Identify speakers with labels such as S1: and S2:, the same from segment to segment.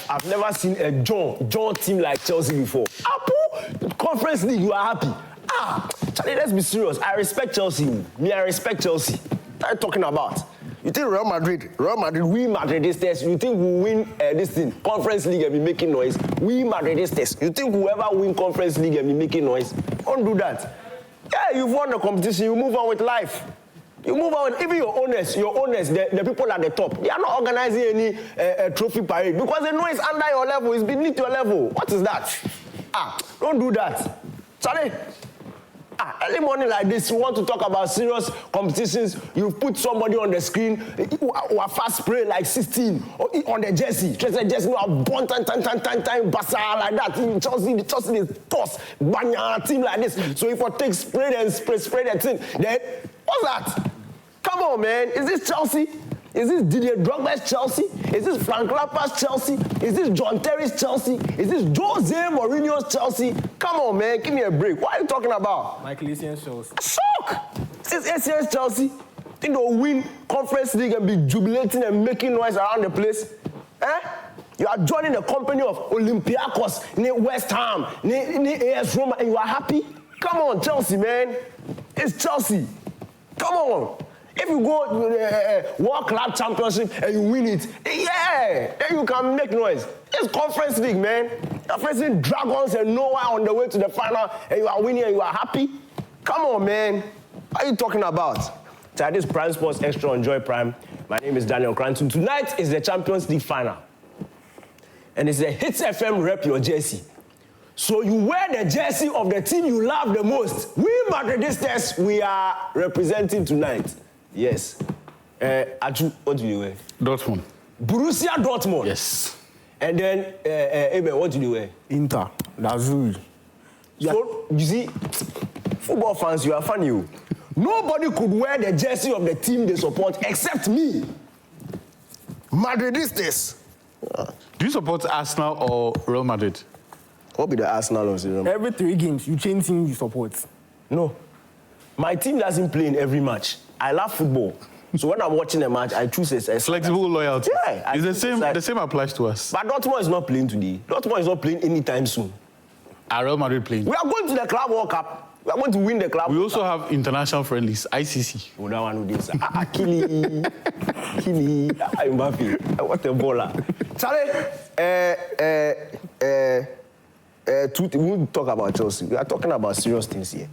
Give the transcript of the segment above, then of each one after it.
S1: I've never seen a John team like Chelsea before. Apple, Conference League, you are happy. Charlie, let's be serious. I respect Chelsea. I respect Chelsea. What are you talking about? You think Real Madrid, we Madridistas, you think we'll win this thing, Conference League and be making noise? We Madridistas, you think whoever win Conference League and be making noise? Don't do that. Yeah, you've won the competition, you move on with life. You move on, even your owners, the people at the top, they are not organizing any trophy parade because they know it's under your level, it's beneath your level. What is that? Don't do that. Charlie, early morning like this, you want to talk about serious competitions, you put somebody on the screen who are fast spray like 16 on the jersey. Chelsea jersey, you have born time, Barca like that. Chelsea is toss, banya team like this. So if I take spray the thing, then what's that? Come on, man. Is this Chelsea? Is this Didier Drogba's Chelsea? Is this Frank Lampard's Chelsea? Is this John Terry's Chelsea? Is this Jose Mourinho's Chelsea? Come on, man. Give me a break. What are you talking about?
S2: Michael Essien Chelsea.
S1: Shock! This is Essien's Chelsea. Think they'll win Conference League and be jubilating and making noise around the place? You are joining the company of Olympiacos, near West Ham, near AS Roma, and you are happy? Come on, Chelsea, man. It's Chelsea. Come on. If you go to the World Club Championship and you win it, yeah, then you can make noise. It's Conference League, man. You're facing Dragons and Noah on the way to the final, and you are winning and you are happy? Come on, man. What are you talking about? So this Prime Sports Extra on Joy Prime. My name is Daniel Cranton. Tonight is the Champions League final. And it's a Hits FM Rep Your Jersey. So you wear the jersey of the team you love the most. We Madridistas, we are representing tonight. Yes. Aju, what do you wear?
S3: Dortmund.
S1: Borussia Dortmund.
S3: Yes.
S1: And then, Eben, what do you wear?
S2: Inter. Lazul.
S1: So, you see, football fans, you are funny. Nobody could wear the jersey of the team they support except me. Madridistas.
S3: Do you support Arsenal or Real Madrid?
S1: What be the Arsenal or Real Madrid?
S2: Every 3 games, you change team you support.
S1: No. My team doesn't play in every match. I love football. So when I'm watching a match, I choose a
S3: flexible loyalty.
S1: Yeah.
S3: It's the same applies to us.
S1: But Dortmund is not playing today. Dortmund is not playing anytime soon.
S3: Are Real Madrid playing?
S1: We are going to the Club World Cup. We are going to win the Club
S3: We
S1: World
S3: also have international friendlies, ICC.
S1: Oh, that one who this. Kili. Mbappe. What a baller. Charlie, we won't talk about Chelsea. We are talking about serious things here.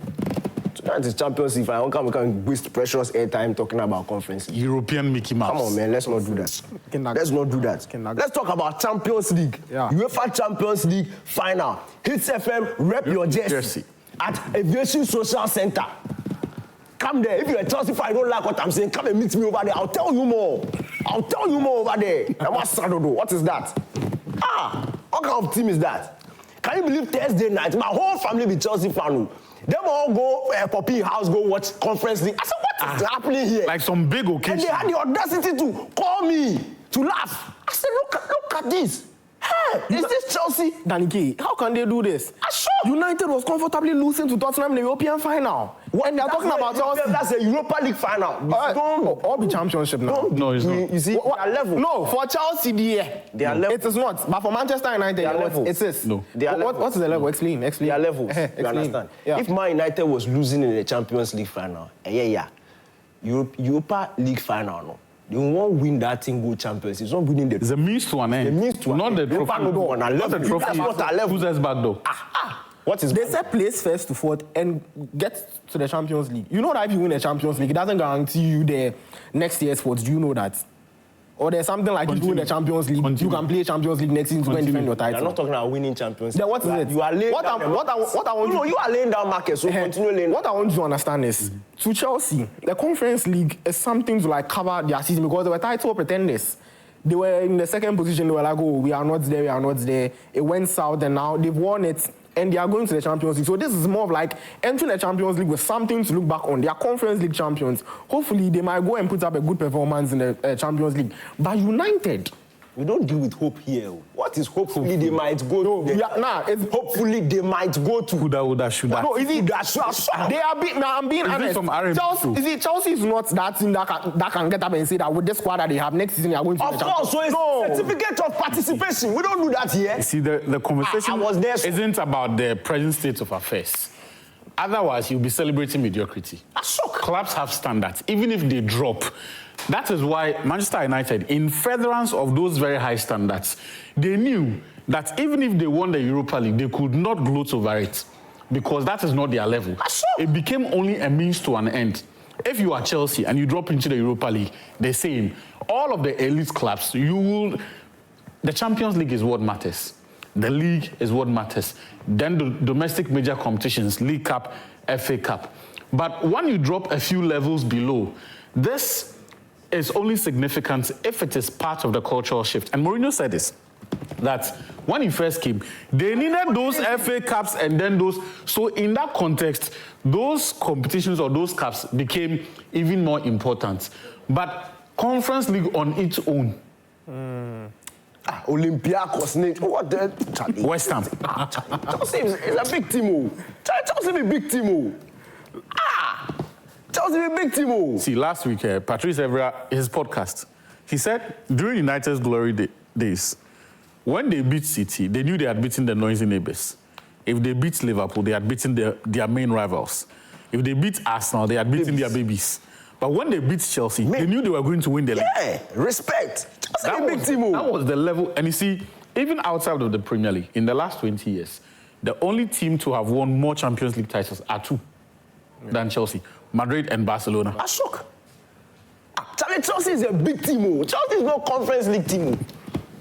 S1: Tonight is Champions League. We can waste precious airtime talking about Conference League.
S3: European Mickey Mouse.
S1: Come on, man. Let's not do that. Let's not do that. Let's talk about Champions League.
S2: Yeah.
S1: UEFA Champions League final. Hits FM, rep your jersey at Aviation Social Center. Come there. If you're a Chelsea fan, I don't like what I'm saying, come and meet me over there. I'll tell you more. I'll tell you more over there. What is that? What kind of team is that? Can you believe Thursday night, my whole family be Chelsea fan. Them all go Poppy house, go watch Conference League. I said, what is happening here?
S3: Like some big occasion.
S1: And they had the audacity to call me to laugh. I said, look at this. Hey, is this Chelsea?
S2: Danny K, how can they do this? United was comfortably losing to Tottenham in the European final. And they're talking about Chelsea.
S1: That's a Europa League final.
S2: All be championship now.
S3: No, it's not.
S1: You see,
S2: what
S1: level.
S2: No, for Chelsea, they are level. It is not. But for Manchester United, it is.
S3: No.
S2: What is the level? Explain.
S1: They are levels. You understand? Yeah. If Man United was losing in the Champions League final, Europa League final, no. They won't win that thing, go Champions. It's not winning the.
S3: It's a means to an end.
S1: The means to
S3: not the trophy.
S1: Not the trophy. That's not our level.
S3: Who's us back though?
S1: What is?
S2: They said place first to fourth and get to the Champions League. You know that if you win the Champions League, it doesn't guarantee you the next year's sports. Do you know that? Or there's something like if you win the Champions League, you can play Champions League next season to defend your title.
S1: You're not talking about winning Champions League.
S2: Then what is it?
S1: You are laying
S2: what I want
S1: you are laying down markets, so continue laying.
S2: What I want you to understand is, to Chelsea, the Conference League is something to like cover their season because they were title pretenders. They were in the second position, they were like, oh, we are not there. It went south and now they've won it. And they are going to the Champions League. So this is more of like entering the Champions League with something to look back on. They are Conference League champions. Hopefully, they might go and put up a good performance in the Champions League. But United,
S1: We don't deal with hope here. What is hopefully they might go to?
S2: It's
S1: hopefully they might go to.
S3: Woulda, shoulda.
S2: No, is it that they are being? I'm being honest. Chelsea is not that team that can get up and say that with the squad that they have next season they are going to.
S1: Of course, so it's certificate of participation. We don't do that here.
S3: You see, the conversation isn't about the present state of affairs. Otherwise, you'll be celebrating mediocrity. Clubs have standards, even if they drop. That is why Manchester United, in furtherance of those very high standards, they knew that even if they won the Europa League, they could not gloat over it because that is not their level. It became only a means to an end. If you are Chelsea and you drop into the Europa League, they're saying all of the elite clubs, the Champions League is what matters. The league is what matters. Then the domestic major competitions, League Cup, FA Cup. But when you drop a few levels below, this is only significant if it is part of the cultural shift. And Mourinho said this, that when he first came, they needed those FA Cups and then those. So in that context, those competitions or those cups became even more important. But Conference League on its own.
S1: Olympiacos, what the?
S3: West Ham.
S1: Chelsea is a big team. Chelsea is a big team. Chelsea is a big team.
S3: See, last week, Patrice Evra, his podcast, he said during United's glory days, when they beat City, they knew they had beaten the noisy neighbors. If they beat Liverpool, they had beaten their main rivals. If they beat Arsenal, they had beaten their babies. But when they beat Chelsea, they knew they were going to win the league.
S1: Yeah, respect. That
S3: was the level. And you see, even outside of the Premier League, in the last 20 years, the only team to have won more Champions League titles are two than Chelsea. Madrid and Barcelona.
S1: I'm shocked. Chelsea is a big team. Chelsea is no Conference League team.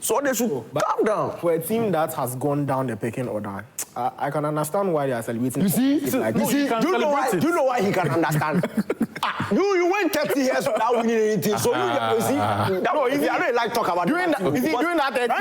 S1: So they should calm down.
S2: For a team that has gone down the pecking order, I can understand why they are celebrating.
S1: You see? Do you know why he can understand? You went 30 years without winning anything. So you see? I don't like talk about
S2: during that 30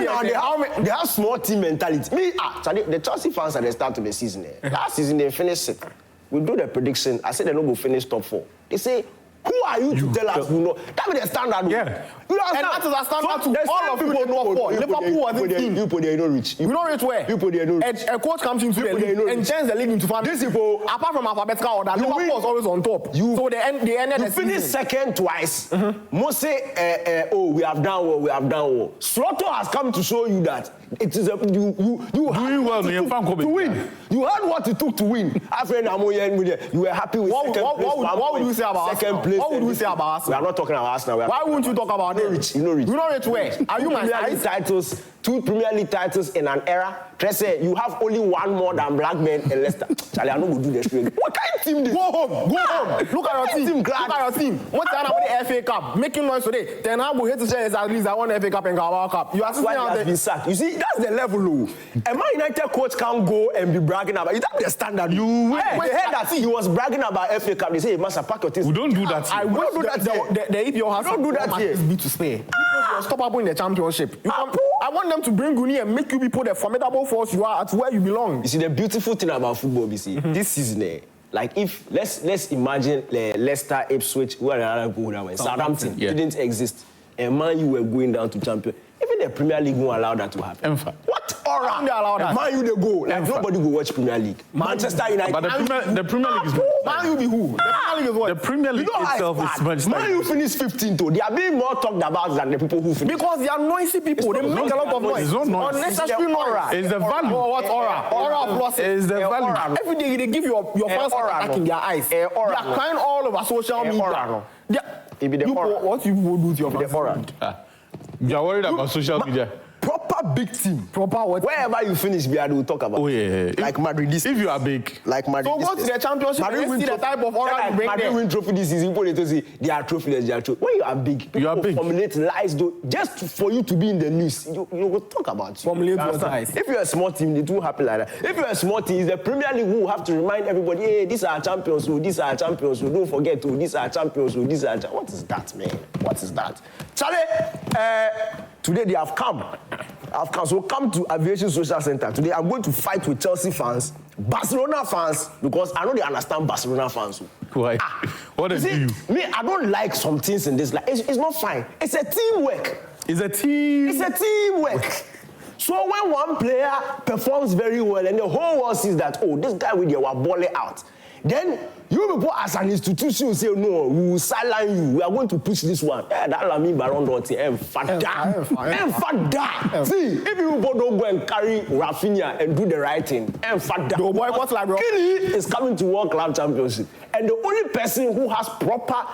S2: years,
S1: they have small team mentality. The Chelsea fans at the start of the season, last season they finished it. We do the prediction. I said they're not going to finish top 4. They say, who are you to tell us who know? That be the standard.
S3: Yeah.
S2: You know, and that is a standard to all of people know for. Liverpool was the team.
S1: You put there, you don't reach.
S2: You don't reach where?
S1: You put there, you don't reach.
S2: A coach comes into the league and changes the league into family.
S1: These people,
S2: apart from alphabetical order, Liverpool was always on top. So they ended the season.
S1: You finished second twice. Most say, we have done well, we have done well. Slaughter has come to show you that it is you
S3: doing well
S1: to win. You had what it took to win. After you were happy with second place.
S2: What would you say about Arsenal? What would you say about Arsenal?
S1: We are not talking about Arsenal.
S2: Why wouldn't you talk about them?
S1: You know rich
S2: where? Are you my size?
S1: Two Premier League titles in an era. Say you have only one more than Blackburn and Leicester. Charlie, I know we do this. What kind of team this?
S2: Go home. Look at your team. Look at your team. What's that about the FA Cup? Making noise today. Then I will hate to say at least I won the FA Cup and Carabao Cup. You are sitting out there.
S1: Been sacked. You see, that's the level. A Man United coach can't go and be bragging about. Is that the standard? You heard that he was bragging about FA Cup. They say, "Master, pack your things."
S3: We don't do that.
S2: I wish
S1: do that.
S2: The EPL has
S1: don't do that here.
S2: Be to spare. Stop up in the championship. I want them to bring Guni and make you people the formidable force you are at where you belong.
S1: You see, the beautiful thing about football, this season, like if let's imagine Leicester, Ipswich, Southampton didn't exist, and Man U were going down to champion. Even the Premier League won't allow that to happen. What aura? They allow that. Man U they go. Like nobody go watch Premier League. Manchester United.
S3: But the Premier League is
S2: Man U be who? The Premier League is what?
S3: The Premier League itself is Manchester.
S1: Man U finished 15th though. They are being more talked about than the people who finish.
S2: Because they are noisy people. They make a lot of noise.
S3: It's not noise.
S2: Unnecessary noise.
S3: It's the value.
S2: What aura? Aura of losses.
S3: It's the value.
S2: Every day they give your fans attack in their eyes. They are crying all over social media. What you will do to your fans?
S3: You are worried about social media.
S1: Proper big team.
S2: Proper what?
S1: Wherever you finish, we will talk about.
S3: Oh yeah.
S1: Like Madrid this.
S3: If you are big.
S1: Like Madrid.
S2: So go to the championship and see the type of aura you bring there.
S1: Madrid win trophy this season. People they say they are trophyless. They are trophy. When you are big, people formulate lies though, just for you to be in the news. You will talk about you.
S2: Formulate lies.
S1: If you're a small team, it won't happen like that. If you're a small team, it's the Premier League who have to remind everybody, hey, these are champions. These are champions. Don't forget to. These are champions. These are. What is that, man? What is that? Charlie, today they have come. So come to Aviation Social Center. Today I'm going to fight with Chelsea fans, Barcelona fans, because I know they understand Barcelona fans.
S3: Why? What is you?
S1: Me, I don't like some things in this life. It's not fine. It's a teamwork.
S3: It's a team.
S1: It's a teamwork. So when one player performs very well and the whole world sees that, oh, this guy with you are balling out, then you people as an institution say, no, we will silence you. We are going to push this one. That Lami Baron Dotty and Fada. See, if you people don't go and carry Rafinha and do the right thing, and Fada.
S2: No boy, what's like, bro?
S1: Kili is coming to World Club Championship. And the only person who has proper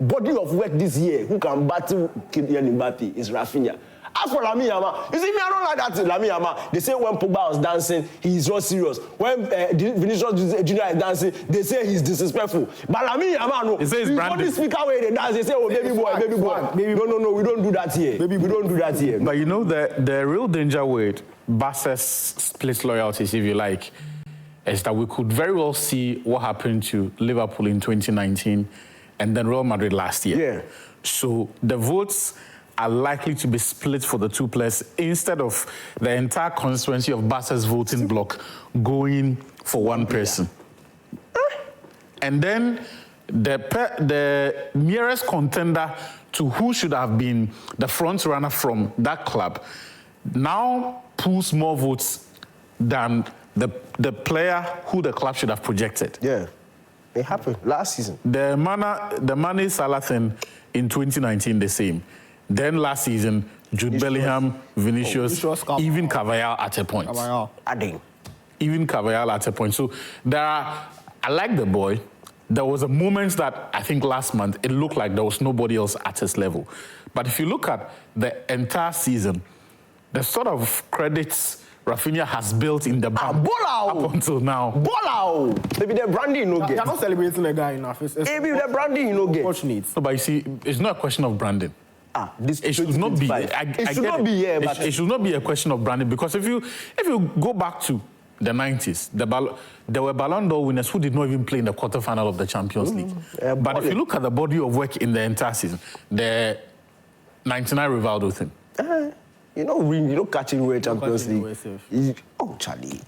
S1: body of work this year, who can battle Kylian Mbappe is Rafinha. As for Lamine Yamal, you see me, I don't like that Lamine Yamal. They say when Pogba was dancing, he's not serious. When Vinicius Junior is dancing, they say he's disrespectful. But Lamine Yamal, no.
S3: He says
S1: he's only speak away they dance. They say, oh, baby boy. No, we don't do that here. We don't do that here.
S3: But you know, the real danger with Barca's split loyalties, if you like, is that we could very well see what happened to Liverpool in 2019 and then Real Madrid last year.
S1: Yeah.
S3: So the votes are likely to be split for the two players instead of the entire constituency of Barca's voting bloc going for one person. And then the nearest contender to who should have been the front runner from that club now pulls more votes than the player who the club should have projected.
S1: Yeah, it happened last season.
S3: The Mane Salah thing in 2019, the same. Then last season, Jude Bellingham, Vinicius, even Carvajal at a point. Even Carvajal at a point. So I like the boy. There was a moment that I think last month, it looked like there was nobody else at his level. But if you look at the entire season, the sort of credits Rafinha has built in the bank up until now.
S1: Maybe the branding no get.
S2: They're not celebrating the guy enough.
S1: Maybe the branding no get.
S2: Fortunate.
S3: No, but you see, it's not a question of branding.
S1: It should not be. It
S3: should not be a question of branding, because if you go back to the 90s, there were Ballon d'Or winners who did not even play in the quarterfinal of the Champions League. But if you look at the body of work in the entire season, the 99 Rivaldo thing.
S1: You know, catching World Champions League. Oh, Charlie.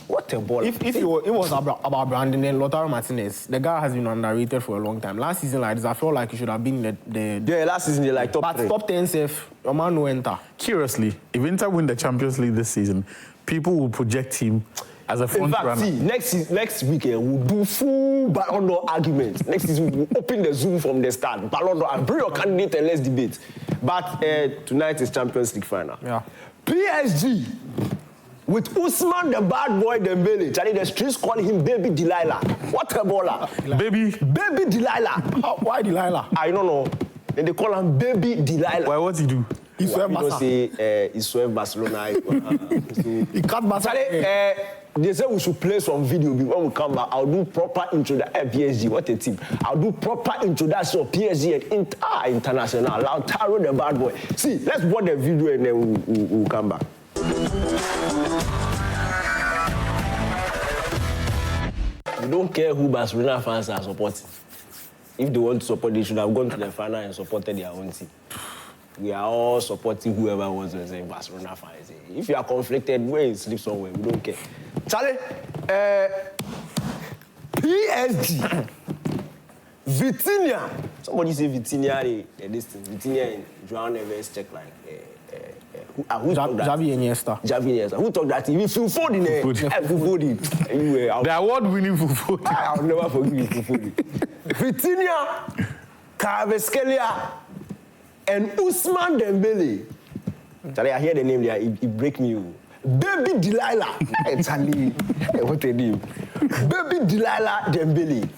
S1: What a ball.
S2: If it was about branding, then Lautaro Martinez, the guy has been underrated for a long time. Last season, like this, I felt like he should have been
S1: Yeah, last season, like top 3.
S2: But top 10 safe, your man no enter.
S3: Curiously, if Inter win the Champions League this season, people will project him as a front runner.
S1: In fact, see, next week, we'll do full Ballon d'Or arguments. Next season, we'll open the Zoom from the start. Ballon d'Or, and bring your candidate and let's debate. But tonight is Champions League final.
S2: Yeah.
S1: PSG with Usman the bad boy Dembele. Charlie, the streets call him Baby Delilah. What a baller.
S3: Baby
S1: Delilah.
S2: Why Delilah?
S1: I don't know. Then they call him Baby Delilah.
S3: Why, what he do?
S2: He swerved Barcelona.
S1: He swerved Barcelona.
S2: He cut Barcelona.
S1: Charlie, they say we should play some video when we come back. I'll do proper introduction. PSG, what a team. I'll do proper introduction of PSG and Inter International. Lautaro the bad boy. See, let's watch the video and then we'll come back. We don't care who Barcelona fans are supporting. If they want to support, they should have gone to the final and supported their own team. We are all supporting whoever wants to say Barcelona fans. If you are conflicted, where you sleep somewhere, we don't care. Charlie, PSG, Vitinha. Somebody say Vitinha, Vitinha in João Neves check like.
S2: Xavi
S1: Iniesta. Who talked that? If you fold in
S3: the award-winning Fufu.
S1: I'll never forgive you, Fufu. Vitinha, Kvaratskhelia, and Usman Dembele. Charlie, I hear the name there. It break me. Baby Delilah. Charlie, what a name. Baby Delilah Dembele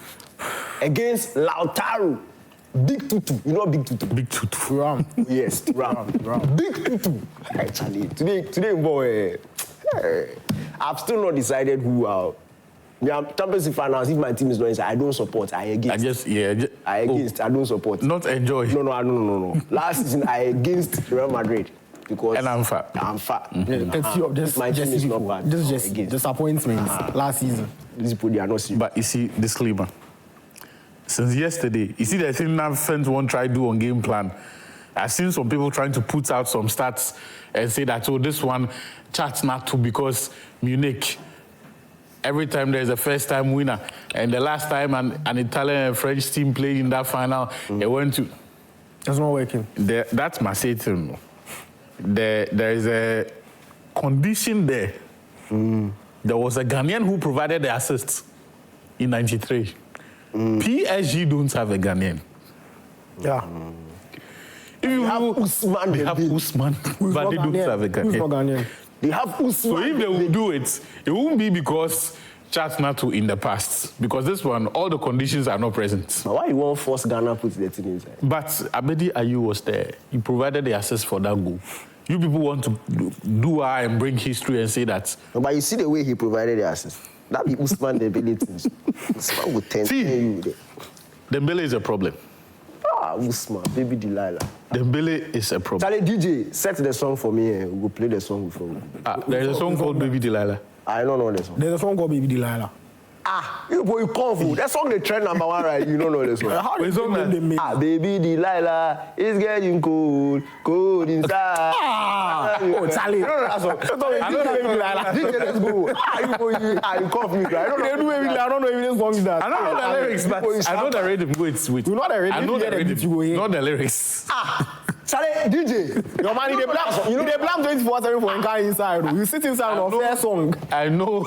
S1: against Lautaro. Big Tutu. You know Big Tutu?
S3: Big Tutu.
S2: Ram.
S1: Yes, Ram. Big Tutu. Actually, today, boy, I've still not decided who I'll. Champions League finals, if my team is not inside, I don't support. I against. I don't support.
S3: Not enjoy.
S1: No. Last season, I against Real Madrid. Because
S3: and I'm fat.
S1: My team is not bad.
S2: Just disappointments last season.
S1: These people, they are not serious.
S3: But you see, disclaimer. Since yesterday, you see the thing that fans won't try to do on game plan. I've seen some people trying to put out some stats and say that, oh, this one charts not to because Munich, every time there's a first-time winner. And the last time an Italian and French team played in that final, it went to...
S2: It's not working.
S3: That's my thing. There is a condition there. There was a Ghanaian who provided the assists in '93. PSG don't have a Ghanaian.
S2: Yeah.
S1: If you have Usman,
S3: they have Usman, but they don't have a Ghanaian.
S1: They have Usman.
S3: So if they will do it, it won't be because Chatnatu in the past. Because this one, all the conditions are not present.
S1: But why you won't force Ghana put the thing inside?
S3: But Abedi Ayew was there. He provided the access for that goal. You people want to do and bring history and say that.
S1: No, but you see the way he provided the assist. That be Usman Dembele things. Usman would tend you there.
S3: Dembele is a problem.
S1: Usman, baby Delilah.
S3: Dembele is a problem.
S1: Charlie, DJ, set the song for me and we'll play the song before.
S3: There is a song called Baby Delilah.
S1: I don't know the song.
S2: There's a song called Baby Delilah.
S1: You boy, you call fool. That song they trend #1, right? You don't know the song.
S2: How is it?
S1: Baby Delilah, it's getting cold, cold inside.
S2: Oh, Charlie.
S1: No, that song.
S2: I know Baby Delilah.
S1: DJ, let's go. You call me. I don't know.
S2: I don't know if this song is that.
S3: I don't know the lyrics, but I know the rhythm. Wait.
S2: You know the rhythm?
S3: I know the rhythm. Not the lyrics.
S1: Charlie, DJ.
S2: Your man, they blame 24/7 for Nkai inside. You sit inside of their song.
S3: I know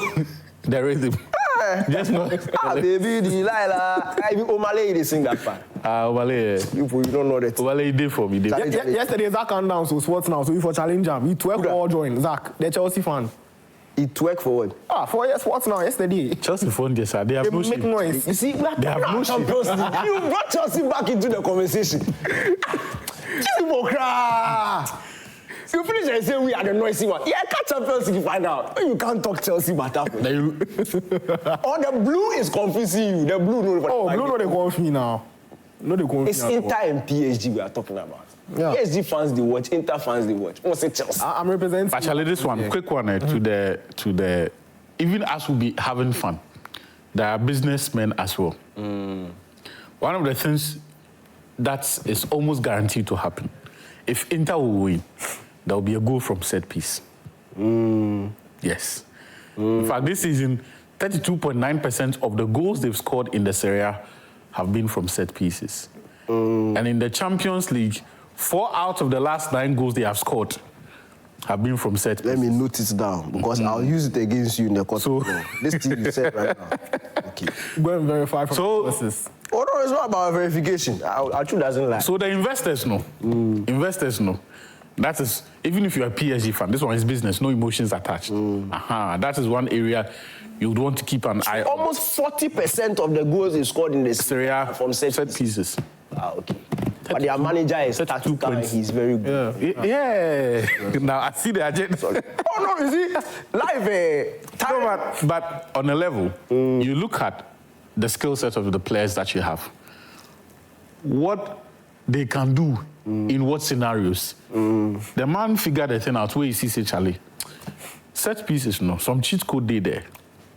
S3: the rhythm. Just not.
S1: Baby Delilah. Omale, they sing that part.
S3: Omale.
S1: You don't know that.
S3: Omale did for me.
S2: Yesterday, Zach came down, so sports now. So if for challenge him, he twerk all join. Zach, the Chelsea fan.
S1: He twerk for what?
S2: 4 years sports now. Yesterday.
S3: Chelsea phone yes, they have no
S2: make noise.
S1: You see,
S3: they have no
S1: Champions League. You brought Chelsea back into the conversation. You finish and say we are the noisy one. Yeah, catch Champions League, find out. You can't talk Chelsea matter. Or the blue is confusing you. The blue no.
S2: Blue no they confuse me now. No they confuse.
S1: It's Inter and PSG we are talking about. Yeah. PSG fans they watch, Inter fans they watch. What's it Chelsea?
S2: I'm representing.
S3: Actually, this one, quick one to the. Even as we be having fun, there are businessmen as well. One of the things that is almost guaranteed to happen, if Inter will win, there will be a goal from set piece. Yes. In fact, this season, 32.9% of the goals they've scored in the Serie A have been from set pieces. And in the Champions League, 4 out of the last 9 goals they have scored have been from set pieces.
S1: Let me note it down, because I'll use it against you in the court. So, this thing you said right now. Okay.
S2: Go and verify from sources.
S1: Oh no, it's not about verification. Archu doesn't lie.
S3: So the investors know. Investors know. That is, even if you're a PSG fan, this one is business, no emotions attached. That is one area you would want to keep an eye on.
S1: Almost 40% of the goals they scored in the Serie A from set
S3: pieces.
S1: Okay. But their manager is stature and he's very good.
S3: Yeah. Now I see the agenda.
S1: Oh no, you see, live.
S3: But on a level, you look at the skill set of the players that you have. What they can do in what scenarios? The man figured the thing out where you see, Charlie. Set pieces, no. Some cheat code they there.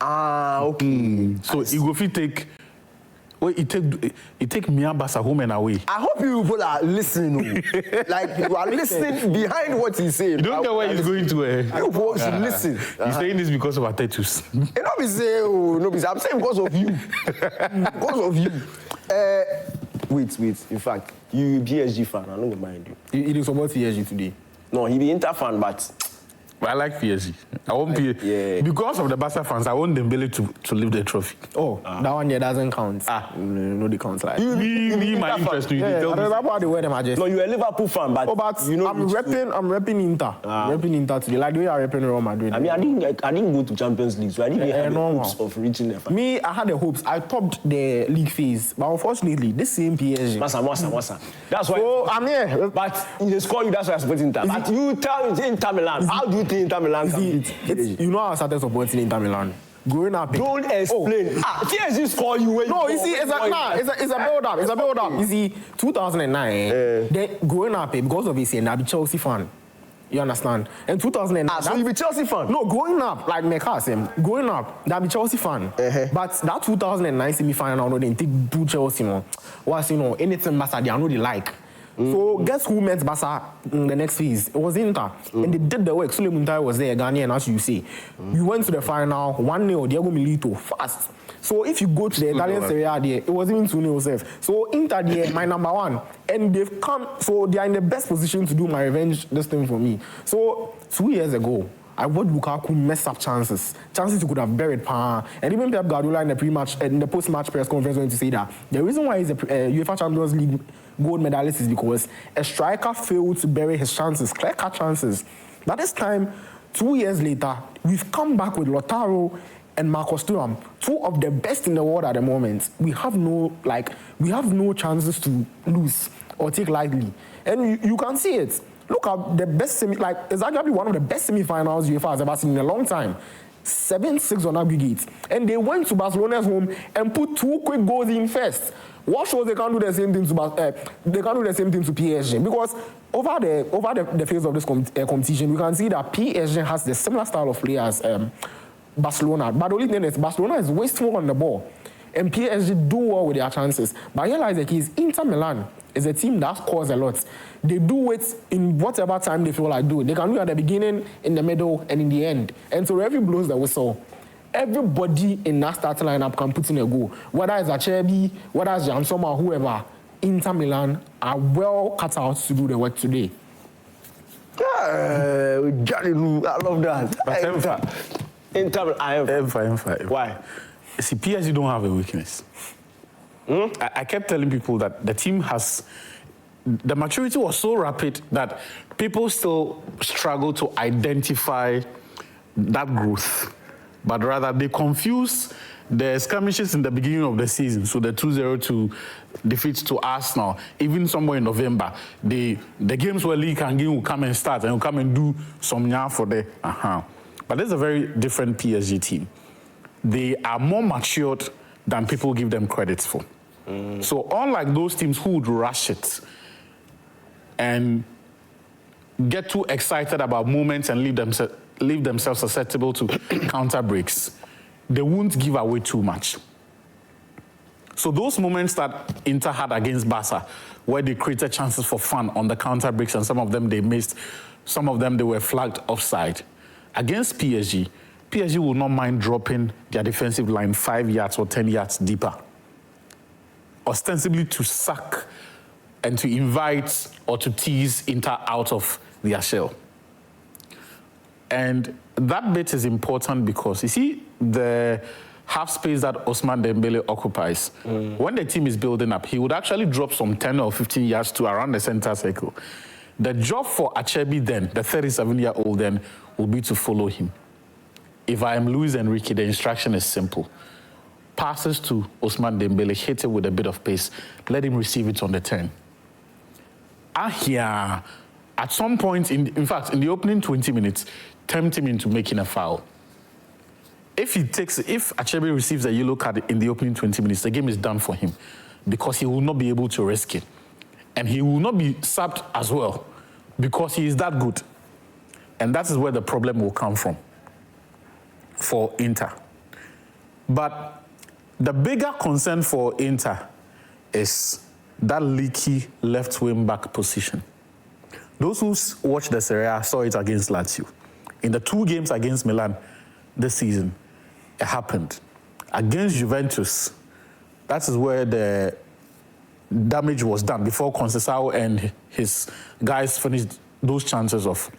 S1: Okay.
S3: So it go fit take. Well, it take Miabasa home and away.
S1: I hope you people are listening. Like you are listening behind what he's saying.
S3: You don't get where he's going to.
S1: You people should listen.
S3: He's saying this because of our tattoos.
S1: Not be saying, I'm saying because of you. Because of you. Wait. In fact, you PSG fan. I don't mind you.
S2: He did support PSG today.
S3: No, he be Inter fan, but I like PSG. I want PSG. Because of the Barca fans, I want Dembele to lift the trophy.
S2: Oh, that one doesn't count. No, they count like.
S3: Me, my interest.
S2: That's why they wear them.
S1: No, you're a Liverpool fan, but
S2: you know, I'm repping Inter. Repping Inter today, like the way I'm repping Real Madrid.
S1: I mean, I didn't go to Champions League, so I didn't have the hopes of reaching the final.
S2: Me, I had the hopes. I topped the league phase, but unfortunately, this same PSG.
S1: Massa. That's why.
S2: Oh, I'm here.
S1: But in the score, that's why I support Inter. But you tell me Inter Milan. How do you think Inter Milan can beat PSG?
S2: You know how I started supporting Inter Milan. Growing up.
S1: Don't explain. PSG score you when
S2: no, you see, it's a build-up. It's a build-up. You see, 2009, then growing up, because of this, I be Chelsea fan. You understand? And 2009.
S1: So you be Chelsea fan?
S2: No, growing up, like Mekasem, growing up, that be Chelsea fan. But that 2009 semi-final, no, they take do Chelsea, no. Was, anything matter, they know they like. So guess who met Barca in the next phase? It was Inter. And they did the work. Sule Muntai was there, Ghanaian, as you say. We went to the final, 1-0, Diego Milito, fast. So if you go to the Italian Serie A there, it was even 2-0 safe. So Inter there, my number one. And they've come, so they are in the best position to do my revenge this thing for me. So 2 years ago, I watched Lukaku mess up chances he could have buried. And even Pep Guardiola in the post-match press conference went to say that the reason why he's a UEFA Champions League gold medalist is because a striker failed to bury his chances, clear-cut chances. But this time, 2 years later, we've come back with Lautaro and Marcus Thuram, two of the best in the world at the moment. We have no chances to lose or take lightly. And you can see it. Look at the best it's arguably one of the best semi-finals UEFA has ever seen in a long time. 7-6 on aggregate. And they went to Barcelona's home and put 2 quick goals in first. What shows they can't do the same thing to PSG? Because over the phase of this competition, we can see that PSG has the similar style of play as Barcelona. But the only thing is Barcelona is wasteful on the ball. And PSG do well with their chances. But here lies the case. Inter Milan is a team that scores a lot. They do it in whatever time they feel like doing. They can do it at the beginning, in the middle, and in the end. And so every blows the whistle, everybody in that starting lineup can put in a goal. Whether it's Acerbi, whether it's Jan Sommer, whoever, Inter Milan are well cut out to do the work today.
S1: Johnny, I love that.
S3: But
S1: Inter, I
S3: have.
S1: Why?
S3: See, PSG don't have a weakness. I kept telling people that the team has... The maturity was so rapid that people still struggle to identify that growth. But rather, they confuse the skirmishes in the beginning of the season. So the 2-0 defeats to Arsenal, even somewhere in November, the games where Lee Kangin will come and start and will come and do some for the... But there's a very different PSG team. They are more matured than people give them credit for. So unlike those teams who would rush it and get too excited about moments and leave themselves susceptible to counter breaks, they won't give away too much. So those moments that Inter had against Barca, where they created chances for fun on the counter breaks and some of them they missed, some of them they were flagged offside. Against PSG will not mind dropping their defensive line 5 yards or 10 yards deeper, ostensibly to suck and to invite or to tease Inter out of their shell. And that bit is important because, you see, the half space that Ousmane Dembele occupies, when the team is building up, he would actually drop some 10 or 15 yards to around the center circle. The job for Acerbi then, the 37-year-old then, will be to follow him. If I am Luis Enrique, the instruction is simple. Passes to Ousmane Dembele, hit it with a bit of pace, let him receive it on the turn. At some point, in fact, in the opening 20 minutes, tempt him into making a foul. If Acerbi receives a yellow card in the opening 20 minutes, the game is done for him because he will not be able to risk it. And he will not be subbed as well because he is that good. And that is where the problem will come from for Inter. But the bigger concern for Inter is that leaky left wing back position. Those who watched the Serie A saw it against Lazio. In the 2 games against Milan this season, it happened. Against Juventus, that is where the damage was done before Conceição and his guys finished those chances off.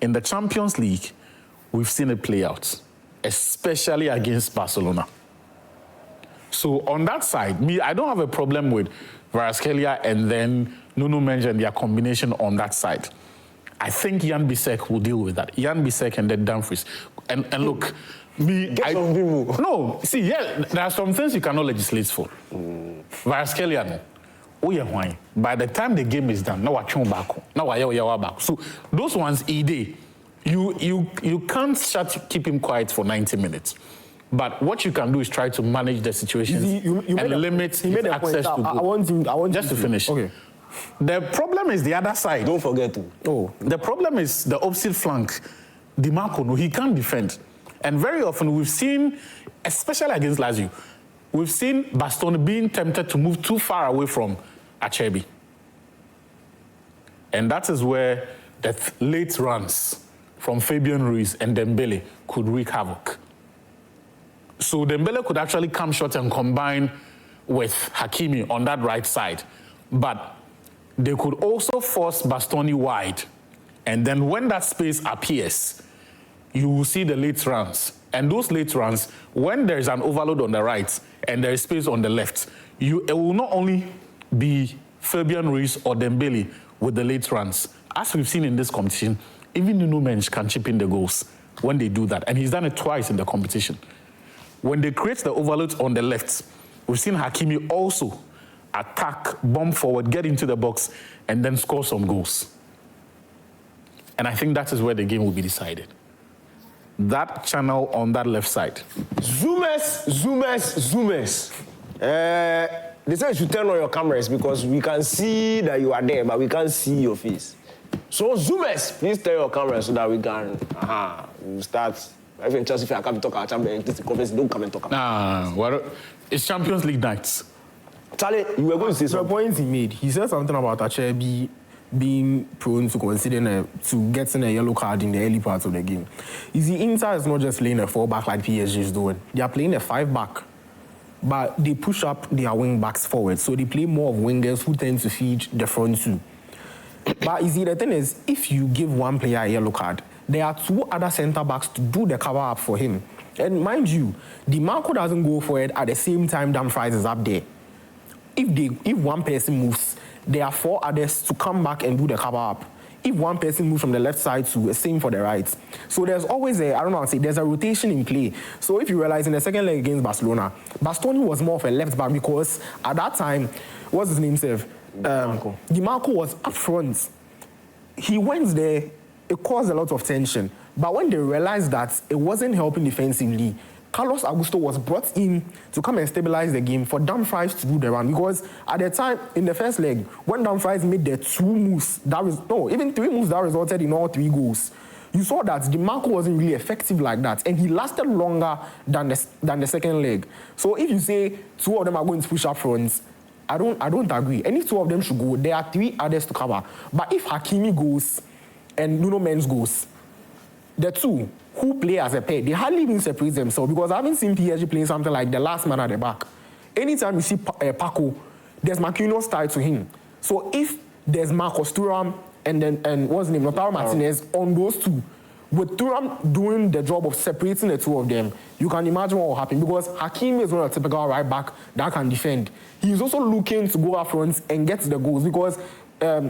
S3: In the Champions League, we've seen it play out, especially against Barcelona. So on that side, I don't have a problem with Kvaratskhelia and then Nuno Mendes and their combination on that side. I think Jan Bissek will deal with that. Jan Bissek and then Dumfries. And look, no, see, yeah, there are some things you cannot legislate for. Kvaratskhelia, no. Oh, yeah, why? By the time the game is done, now we're back. Now we're back. So those ones, you can't keep him quiet for 90 minutes. But what you can do is try to manage the situation and limit his access to goal. I want just to finish. Okay. The problem is the other side.
S1: Don't forget to.
S3: Oh, the problem is the opposite flank. DiMarco, no, he can't defend. And very often we've seen, especially against Lazio, we've seen Bastoni being tempted to move too far away from Acerbi. And that is where the late runs from Fabian Ruiz and Dembele could wreak havoc. So Dembele could actually come short and combine with Hakimi on that right side. But they could also force Bastoni wide. And then when that space appears, you will see the late runs. And those late runs, when there is an overload on the right and there is space on the left, it will not only be Fabian Ruiz or Dembele with the late runs. As we've seen in this competition, even Nuno Mendes can chip in the goals when they do that. And he's done it twice in the competition. When they create the overload on the left, we've seen Hakimi also attack, bomb forward, get into the box, and then score some goals. And I think that is where the game will be decided. That channel on that left side.
S1: Zoomers. They say you should turn on your cameras because we can see that you are there, but we can't see your face. So Zoomers, please turn your cameras so that we can, we'll start. Even Chelsea fan come talk about Champions League conference, don't come and talk about.
S3: Well, it's Champions League nights.
S1: Charlie, you were going to say
S2: The
S1: something.
S2: point he made, he said something about Acerbi being prone to to getting a yellow card in the early part of the game. You see, Inter is not just playing a 4-back like PSG is doing. They are playing a 5-back, but they push up their wing backs forward. So they play more of wingers who tend to feed the front two. But you see, the thing is, if you give one player a yellow card, there are two other centre-backs to do the cover-up for him. And mind you, DiMarco doesn't go for it at the same time Dumfries is up there. If one person moves, there are 4 others to come back and do the cover-up. If one person moves from the left side to same for the right. So there's always there's a rotation in play. So if you realize in the second leg against Barcelona, Bastoni was more of a left back because at that time, what's his name, Sev? DiMarco was up front. He went there, it caused a lot of tension. But when they realized that it wasn't helping defensively, Carlos Augusto was brought in to come and stabilize the game for Dumfries to do the run. Because at the time, in the first leg, when Dumfries made the 2 moves, even 3 moves that resulted in all 3 goals, you saw that DiMarco wasn't really effective like that. And he lasted longer than the second leg. So if you say 2 of them are going to push up front, I don't agree. And if 2 of them should go, there are 3 others to cover. But if Hakimi goes and Nuno Mendes goes, the 2 who play as a pair, they hardly even separate themselves because I haven't seen PSG playing something like the last man at the back. Anytime you see Paco, there's Marquinhos tied to him. So if there's Marcos Thuram and what's his name, Lautaro Martinez on those 2, with Thuram doing the job of separating the 2 of them, you can imagine what will happen because Hakimi is not a typical right back that can defend. He's also looking to go up front and get the goals because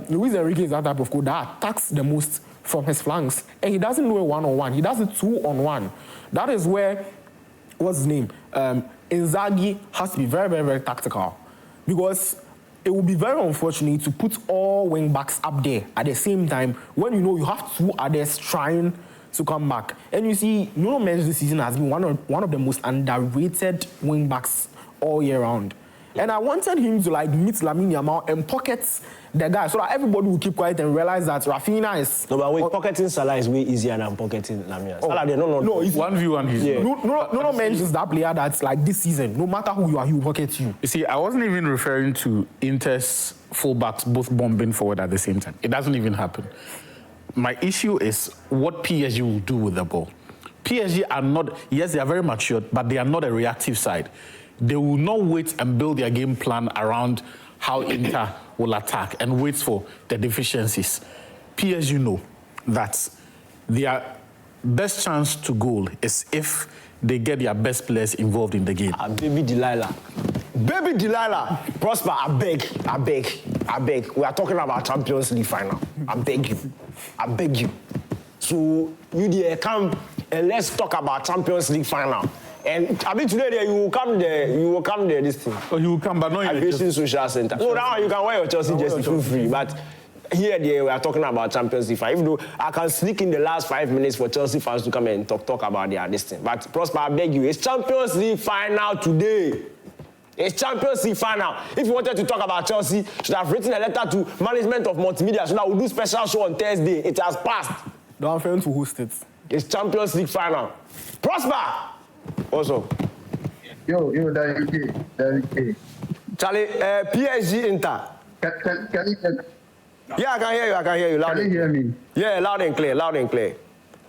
S2: Luis Enrique is that type of coach that attacks the most from his flanks. And he doesn't do it 1-on-1. He does it 2-on-1. That is where, what's his name? Inzaghi has to be very, very, very tactical. Because it would be very unfortunate to put all wing backs up there at the same time when you know you have 2 others trying to come back. And you see, Nuno Mendes this season has been one of the most underrated wing backs all year round. And I wanted him to meet Lamine Yamal and pocket the guy so that everybody will keep quiet and realize that Rafinha is...
S1: No, but wait, pocketing Salah is way easier than pocketing Lamine. Salah, no.
S3: It's 1v1.
S1: Yeah.
S2: No mentions that player that's like this season. No matter who you are, he will pocket you.
S3: You see, I wasn't even referring to Inter's fullbacks both bombing forward at the same time. It doesn't even happen. My issue is what PSG will do with the ball. PSG are not... Yes, they are very mature, but they are not a reactive side. They will not wait and build their game plan around how Inter will attack and wait for the deficiencies. PSG know that their best chance to goal is if they get their best players involved in the game.
S1: Baby Delilah. Prosper, I beg. We are talking about Champions League final. I beg you. So you there come and let's talk about Champions League final. And I mean today you will come there this thing.
S3: Oh, you will come, but not in
S1: Aviation Social Center. No, that one you can wear your Chelsea jersey for free. But here we are talking about Champions League final. Even though I can sneak in the last 5 minutes for Chelsea fans to come and talk about this thing. But Prosper, I beg you, it's Champions League final today. It's Champions League final. If you wanted to talk about Chelsea, you should have written a letter to management of Multimedia so that we'll do special show on Thursday. It has passed.
S2: Don't fail to host it.
S1: It's Champions League final. Prosper! Also.
S4: Yo, Daddy K.
S1: Charlie, PSG Inter.
S4: Can you get...
S1: Yeah, I can hear you. I can hear you. Loud
S4: Can you hear me?
S1: Yeah, loud and clear. Loud and clear.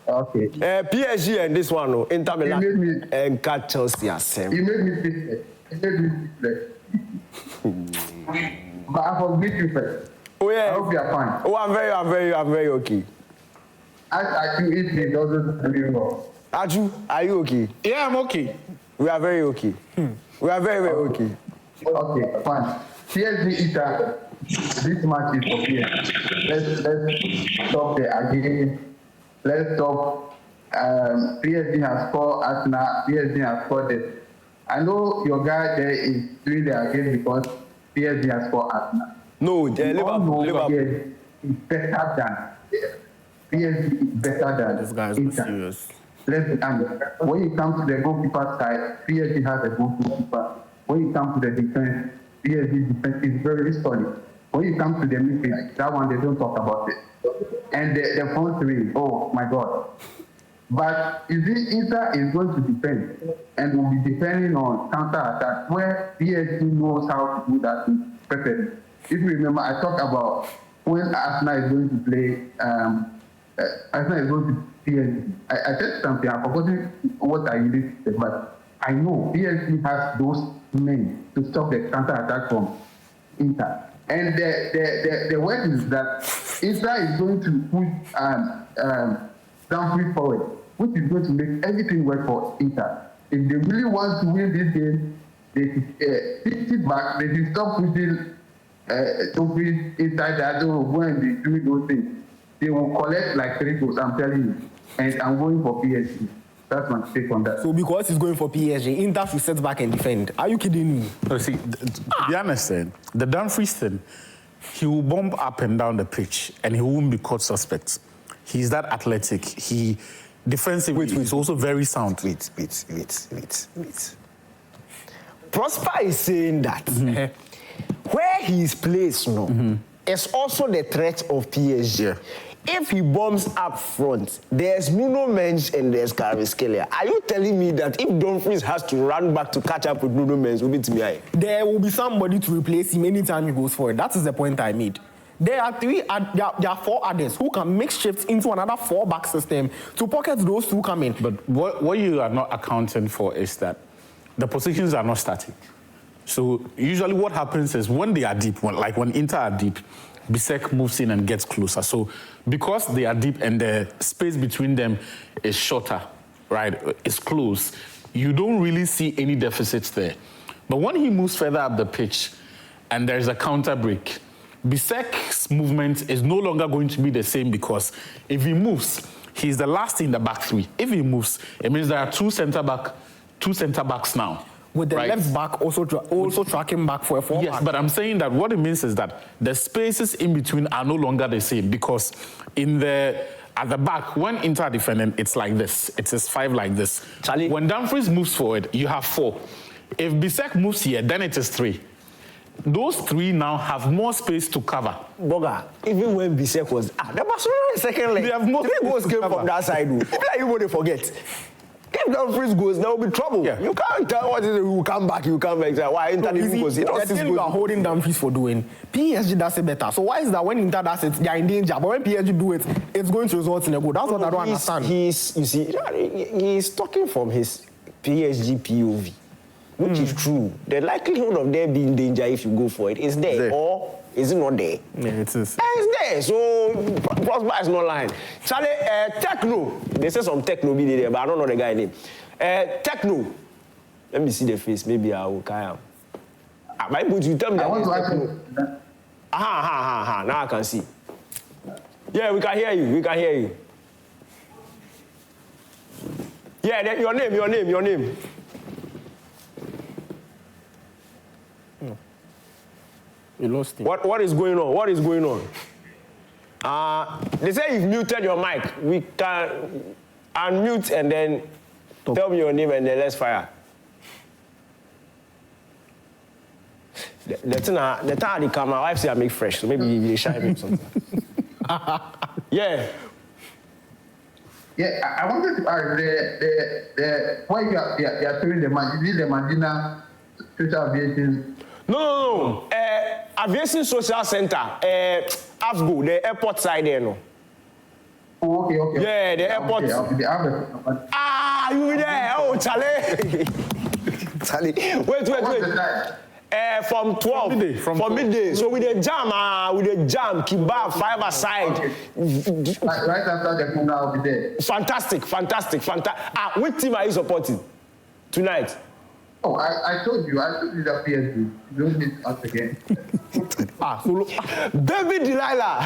S4: Okay.
S1: PSG and this one, no, Inter Milan and catch Chelsea as same.
S4: You made me speechless. You made me speechless. But I forgive you first.
S1: Oh yeah.
S4: I hope you are fine.
S1: Oh, I'm very okay.
S4: I think it doesn't really well.
S1: Aju, are you okay?
S3: Yeah, I'm okay.
S1: We are very okay. We are very okay.
S4: Okay, fine. PSG Inter, this match is for PSG. Let's stop the again. Let's stop. PSG has scored Arsenal. PSG has scored this. I know your guy there is doing the again because PSG has scored Arsenal.
S1: No, Liverpool.
S4: PSG is better than PSG is better than
S2: This guy is
S4: Inter.
S2: serious.
S4: Let's be honest. When you come to the goalkeeper side, PSG has a goalkeeper. When you come to the defense, PSG defense is very solid. When you come to the midfield, that one they don't talk about it. And the front three, oh my God. But you see, Inter is going to defend and will be defending on counter attack where PSG knows how to do that perfectly. If you remember, I talked about when Arsenal is going to play, Arsenal is going to PSG. I said something, I've forgotten what I really said, but I know PSG has those men to stop the counter attack from Inter. And the word is that Inter is going to push Dumfries forward, which is going to make everything work for Inter. If they really want to win this game, they should sit back, they should stop pushing Dumfries inside that door when they do those things. They will collect like 3 goals, I'm telling you. And I'm going for PSG. That's my take on that.
S2: So because he's going for PSG, Inter should set back and defend. Are you kidding me?
S3: No, see, to be honest, the Dumfries thing, he will bomb up and down the pitch and he won't be caught suspect. He's that athletic. He defensively is also very sound.
S1: Wait. Prosper is saying that where he is placed now is also the threat of PSG.
S3: Yeah.
S1: If he bombs up front, there's Nuno Mendes and there's Kvaratskhelia. Are you telling me that if Dumfries has to run back to catch up with Nuno Mendes, will be to me?
S2: There will be somebody to replace him anytime he goes forward. That is the point I made. There are 4 others who can make shifts into another 4-back system to pocket those 2 coming.
S3: But what you are not accounting for is that the positions are not static. So usually what happens is when they are deep, when Inter are deep, Bisek moves in and gets closer. So because they are deep and the space between them is shorter, right, it's close, you don't really see any deficits there. But when he moves further up the pitch and there's a counter break, Bisek's movement is no longer going to be the same because if he moves, he's the last in the back 3. If he moves, it means there are 2 centre backs now.
S2: With the left back also tracking back for a 4-back.
S3: Yes, but I'm saying that what it means is that the spaces in between are no longer the same because at the back, when Inter are defending, it's like this. It is 5 like this.
S1: Charlie.
S3: When Dumfries moves forward, you have 4. If Bisek moves here, then it is 3. Those 3 now have more space to cover.
S1: Boga, even when Bisek was the Barcelona second leg,
S3: They have more
S1: 3 goals
S3: space to
S1: came from
S3: cover.
S1: that side. People like you they forget. If Dumfries goes, there will be trouble.
S3: Yeah.
S1: You can't tell what is it, you will come back. Why Inter didn't go?
S2: The thing you are holding Dumfries for doing, PSG does it better. So why is that when Inter does it, they are in danger, but when PSG do it, it's going to result in a goal? That's what I don't understand.
S1: He's talking from his PSG POV, which is true. The likelihood of there being danger if you go for it is there. Or is it not there?
S2: Yeah, it is.
S1: It's there, so Prosper is not lying. Charlie, Techno, they say some Techno be there, but I don't know the guy name. Techno, let me see the face, maybe I will carry him. But you tell me
S4: I want to
S1: that
S4: ask
S1: Techno.
S4: you.
S1: Now I can see. Yeah, we can hear you. Yeah, your name.
S2: You lost him.
S1: What is going on? They say you've muted your mic. We can unmute and then tell me your name and then let's fire. The time they come, my wife say I make fresh, so maybe they shy me or something. Yeah.
S4: Yeah, I wanted to ask why you are doing the match. Is it the Madina social aviation?
S1: No. Aviation Social Center, AFGO, the airport side there, no.
S4: Oh, okay.
S1: Yeah, the airport. You be there? Oh, Charlie. Charlie, wait.
S4: What's the time?
S1: From 12. From midday. So with the jam, kebab, 5 aside.
S4: Okay. Right after the program, I'll be there.
S1: Fantastic. Which team are you supporting tonight?
S4: Oh, I told you that PSG. You don't need to ask again.
S1: David Delilah.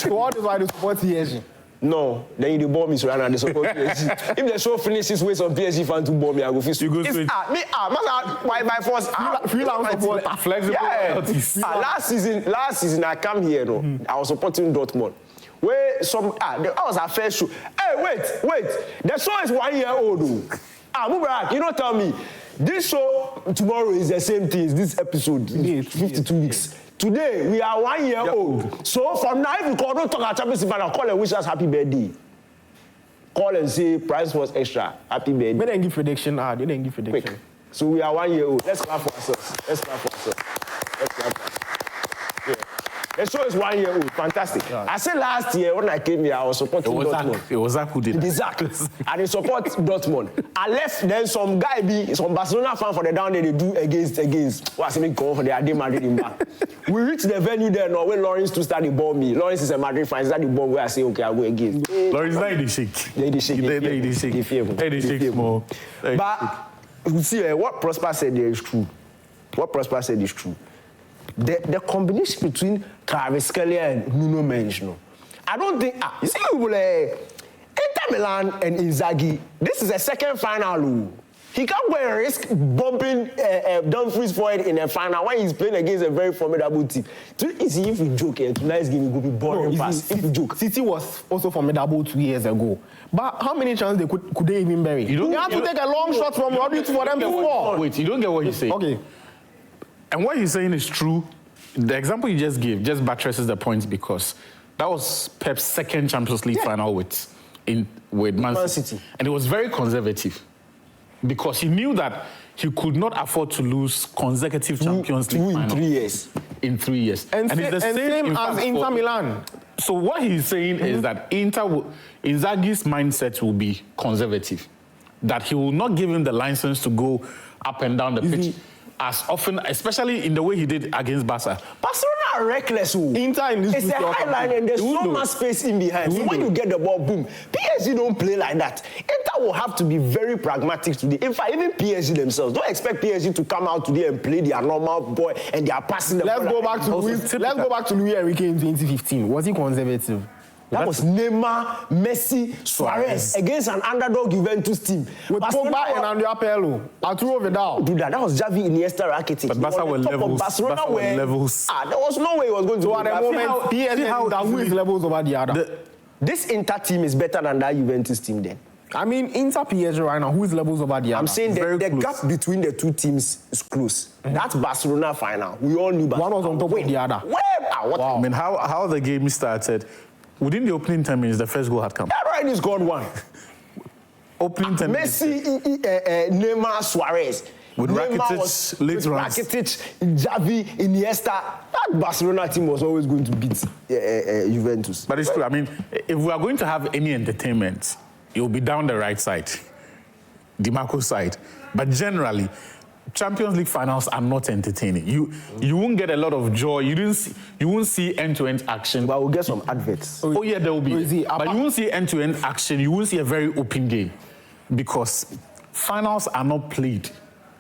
S2: What is why they support PSG?
S1: No, then you bomb me, so they support PSG. If the show finishes with some PSG fan to bomb me, I go fist.
S3: You go straight.
S1: By force.
S2: Freelance support.
S3: Flexible.
S1: Yeah. Last season I come here, no. I was supporting Dortmund. Where that was our first show. Hey, wait. The show is 1 year old. Mubarak, you don't tell me. This show tomorrow is the same thing as this episode. 52 weeks. Today, we are 1 year old. So from now, if you call, don't talk about Champions League, call and wish us happy birthday. Call and say, price was extra, happy birthday.
S2: They didn't give prediction.
S1: Quick. So we are 1 year old. Let's clap for ourselves. Yeah. The show is 1 year old. Fantastic. Yeah. I said last year when I came here, I was supporting Dortmund.
S3: It was Zach who did that.
S1: Zach. And they support Dortmund. I left, then some Barcelona fan for the down there, they do against. What's the call for the Ade Madrid in back. We reached the venue there now when Lawrence to start the ball me. Lawrence is a Madrid fan. Is that the ball where I say, okay, I'll go against?
S3: Lawrence, they shake.
S1: They shake
S3: more.
S1: But you see, what Prosper said there is true. The combination between Kvaratskhelia and Nuno Mendes, no. I don't think. You see, Inter Milan and Inzaghi. This is a second final. He can't go and risk bumping Dumfries forward in a final when he's playing against a very formidable team. If we joke, tonight's game will be boring. If we joke,
S2: City was also formidable 2 years ago. But how many chances could they even bury? You have to take a long shot from Rodri for them to score.
S3: Wait, you don't get what he's saying.
S2: Okay.
S3: And what he's saying is true. The example you just gave just buttresses the point because that was Pep's second Champions League final with Man City. And it was very conservative because he knew that he could not afford to lose consecutive Champions League finals. In 3 years.
S2: And it's the same as Inter Milan.
S3: So what he's saying is that Inzaghi's mindset will be conservative. That he will not give him the license to go up and down the pitch as often, especially in the way he did against Barca.
S1: Barcelona are reckless.
S2: Inter in this
S1: it's a high line and there's so much space in behind. So when you get the ball, boom. PSG don't play like that. Inter will have to be very pragmatic today. In fact, even PSG themselves, don't expect PSG to come out today and play their normal ball and they are passing the ball.
S2: Let's go back to Luis Enrique in 2015. Was he conservative?
S1: That was Neymar, Messi, Suarez against an underdog Juventus team.
S2: With Pogba and Andrea Pirlo, Arturo Vidal.
S1: Do that. That was Xavi, Iniesta, Rakitic.
S3: But Barca were levels.
S1: Barcelona were levels. There was no way it was going to.
S2: So at the moment, PSG who is levels over the other.
S1: This Inter team is better than that Juventus team then.
S2: I mean, Inter PSG right now, who is levels over the other?
S1: I'm saying the gap between the two teams is close. That's Barcelona final. We all knew Barcelona.
S2: One was on top of the other.
S3: Wow. I mean, how the game started. Within the opening 10 minutes, the first goal had come.
S1: That right is gone one.
S3: Opening 10 minutes.
S1: Messi, Neymar, Suarez.
S3: With Rakitic, late runs.
S1: Rakitic, Xavi, Iniesta. That Barcelona team was always going to beat Juventus.
S3: But it's true. I mean, if we are going to have any entertainment, it will be down the right side, DiMarco's side. But generally, Champions League finals are not entertaining. You won't get a lot of joy. You won't see end-to-end action.
S1: But we'll get some adverts.
S3: Oh yeah, there will be. But you won't see end-to-end action. You won't see a very open game because finals are not played.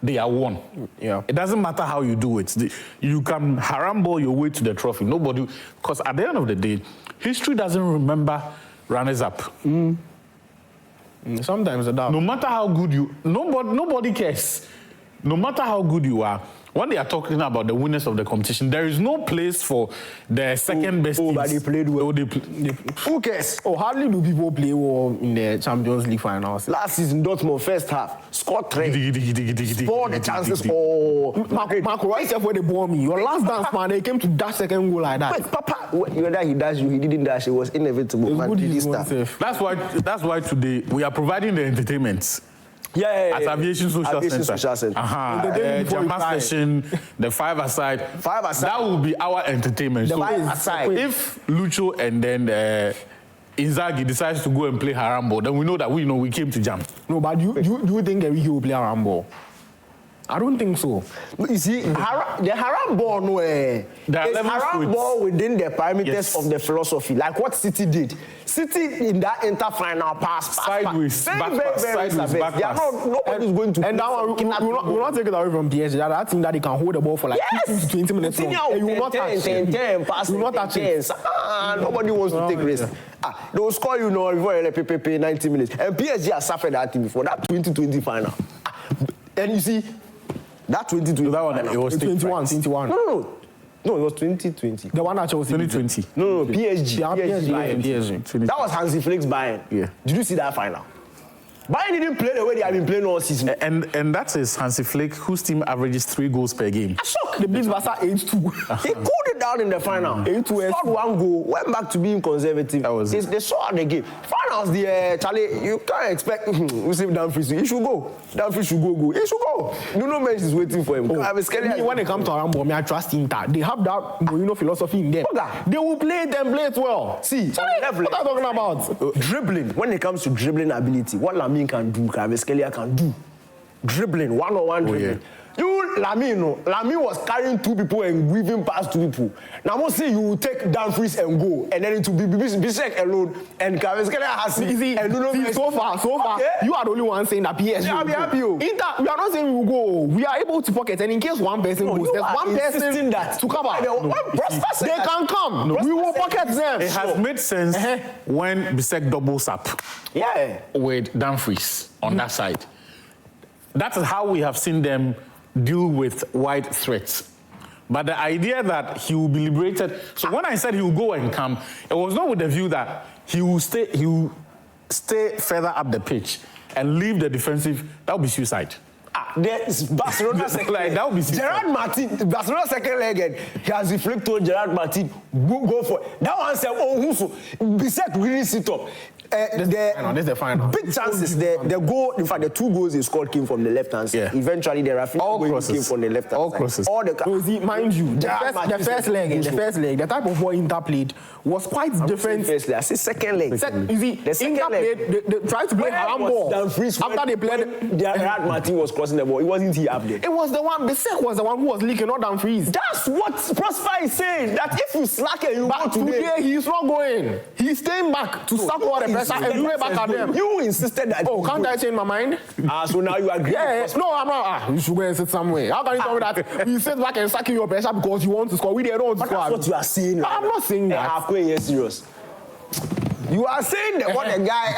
S3: They are won.
S2: Yeah.
S3: It doesn't matter how you do it. You can harambole your way to the trophy. Nobody, because at the end of the day, history doesn't remember runners-up.
S2: Sometimes it does.
S3: No matter how good nobody cares. No matter how good you are, when they are talking about the winners of the competition, there is no place for the second best teams.
S1: But they played well.
S2: Who cares? Hardly do people play well in the Champions League finals.
S1: Last season, Dortmund first half scored 3. Scored the chances for
S2: Marco Reus where they bore me. Your last dance, man, they came to dash second goal like that.
S1: Wait, Papa, whether he dashed you, he didn't dash. It was inevitable.
S3: That's why today we are providing the entertainment. At Aviation Social Center. Jama session, the 5-a-side.
S1: 5-a-side.
S3: That will be our entertainment.
S1: The
S3: So
S1: 5-a-side.
S3: if Lucho and then Inzaghi decides to go and play haram ball, then we know that we came to jam.
S2: No, but do you think Enrique will play haram ball? I don't think so.
S1: You see, the haram ball, no, it's haram ball within the parameters of the philosophy, like what City did. City in that Inter final pass
S3: sideways, back pass.
S1: Nobody's going to.
S2: And now we will not take it away from PSG. That team that they can hold the ball for like 15 to 20 minutes long. And you will not touch it. You will not touch it.
S1: Nobody wants to take risk. They will score before you let PPP 90 minutes. And PSG has suffered that team before that 2020 final. And you see. That 2020.
S3: That one, it was
S2: 21.
S1: No, it was 2020.
S2: The one that Chelsea.
S3: 2020.
S1: No, PSG.
S2: PSG.
S1: That was Hansi Flick's Bayern.
S3: Yeah.
S1: Did you see that final? Bayern didn't play the way they have been playing all season.
S3: And that is Hansi Flick, whose team averages 3 goals per game.
S1: They beat Barca 8-2. He cooled it down in the final. 8-2. Scored 1 goal. Went back to being conservative. They saw the game. Finals, Charlie, you can't expect. We see Dumfries. He should go. Dumfries should go. He should go. Nuno Mendes is waiting for him.
S2: When they come to Arambo, I trust Inter. They have that philosophy in them. They will play it and play it well.
S1: See,
S2: what are you talking about?
S1: Dribbling. When it comes to dribbling ability, what Lamine can do, Kvaratskhelia can do. Dribbling, one-on-one dribbling. Lamine was carrying 2 people and weaving past 2 people. Now, I'm say you will take Dumfries and go, and then it will be Bisek alone, and Kvaratskhelia has
S2: so far, you are the only one saying that PSG.
S1: I'll be happy.
S2: Inter, we are not saying we will go. We are able to pocket, and in case one person goes, there's one person
S1: that
S2: to cover. They can come.
S1: No,
S2: we will pocket them.
S3: It has made sense when Bisek doubles up with Dumfries on that side. That is how we have seen them deal with wide threats. But the idea that he will be liberated, so when I said he will go and come, it was not with the view that he will stay further up the pitch and leave the defensive. That would be suicide.
S1: There's Barcelona second leg.
S3: That would be suicide.
S1: Gerard Martin, Barcelona second leg, and he has reflected Gerard Martin, go for it. That one said, Bisek really sit up.
S2: This is the final.
S1: Big chances. The goal, in fact, the 2 goals he scored came from the left hand side.
S3: Yeah.
S1: Eventually, the Rafinha came from the left hand side.
S3: All crosses.
S2: Mind you, the first leg, the type of ball Inter played was quite different.
S1: First leg, I say second leg.
S2: You see,
S1: the second
S2: Inter
S1: leg,
S2: they tried to play haram ball. After they played,
S1: Gerard Martin was crossing the ball. It wasn't he up there.
S2: It was the one. Bisek was the one who was leaking, not Dumfries.
S1: That's what Prosper is saying. That if you slack and you go
S2: today, he's not going. He's staying back to suck all the pressure and do it back at them.
S1: You insisted that.
S2: Can't I change my mind?
S1: So now you agree?
S2: No, I'm not. You should go and sit somewhere. How can you tell me that you sit back and suck in your pressure because you want to score? We don't want to score.
S1: That's what you are saying. Right?
S2: I'm not saying that.
S1: Halfway, yes, serious. You are saying that what the guy.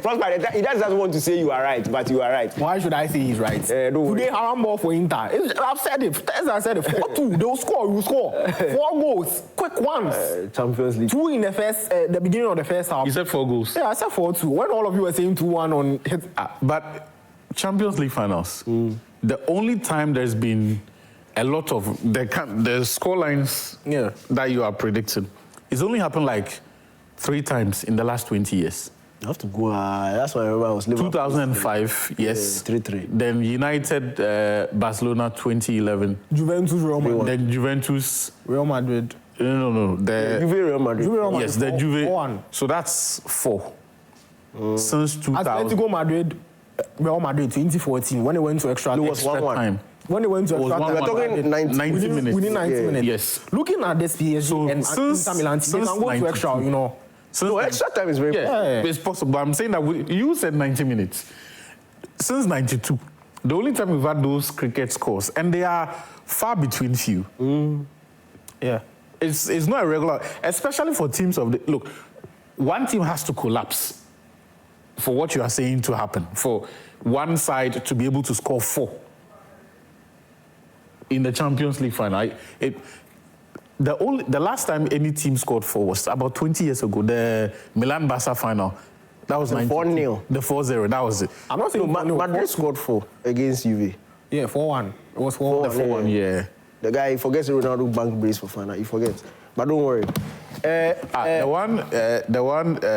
S1: Prosper, he doesn't want to say you are right, but you are right.
S2: Why should I say he's right? Today, haram ball for Inter. I've said it. As I said it, 4-2. They'll score. You score 4 goals, quick ones.
S1: Champions League.
S2: 2 in the beginning of the first half.
S3: You said 4 goals.
S2: Yeah, I said 4-2. When all of you were saying 2-1 on hit.
S3: But Champions League finals, the only time there's been a lot of the score lines that you are predicting, it's only happened like 3 times in the last 20 years.
S1: You have to go. That's why I remember I was Liverpool.
S3: 2005, yes.
S1: 3-3.
S3: Then United, Barcelona, 2011.
S2: Juventus, Real Madrid.
S3: Then Juventus.
S2: Real Madrid.
S3: No.
S1: Juve, Real Madrid.
S3: Yes, the Juve. So that's 4. Since 2000.
S2: Atletico Madrid, Real Madrid, 2014, when they went to extra
S3: time.
S2: When they went to extra time,
S1: we're talking 90
S3: minutes.
S2: Within 90 minutes.
S3: Yes.
S2: Looking at this PSG and Inter Milan, they can go to extra, you know.
S1: So extra time is very
S3: possible. It's possible. I'm saying that you said 90 minutes. Since 92, the only time we've had those cricket scores, and they are far between few.
S2: Yeah.
S3: It's not a regular, especially for teams of the... Look, one team has to collapse for what you are saying to happen, for one side to be able to score 4 in the Champions League final. The last time any team scored 4 was about 20 years ago, the Milan-Barca final. That was
S1: 4-0.
S3: The 4-0, that was it.
S1: I'm not saying Madrid scored 4 against Juve.
S2: Yeah, 4-1. It was 4-1.
S3: 4-1, yeah.
S1: The guy, he forgets Ronaldo bank brace for final. He forgets. But don't worry.
S3: The one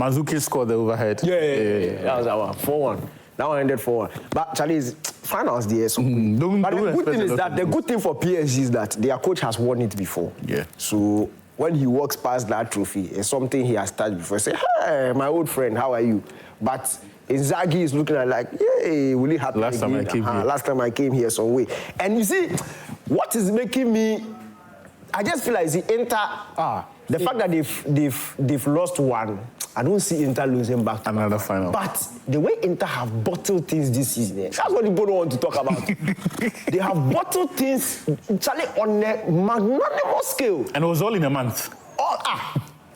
S3: Mazuki scored the overhead.
S1: Yeah. That was our 4-1. That one ended 4-1. But Charlie's finals there. So but the good thing is that the good thing for PSG is that their coach has won it before.
S3: Yeah.
S1: So when he walks past that trophy, it's something he has touched before. Say, hey, my old friend, how are you? But Inzaghi is looking at like, yay, will it happen
S3: last
S1: again? Last time I came here some way. And you see, what is making me, I just feel like the Inter, the fact that they've lost one, I don't see Inter losing back to
S3: another final.
S1: But the way Inter have bottled things this season, that's what people don't want to talk about. They have bottled things, Charlie, on a magnanimous scale.
S3: And it was all in a month.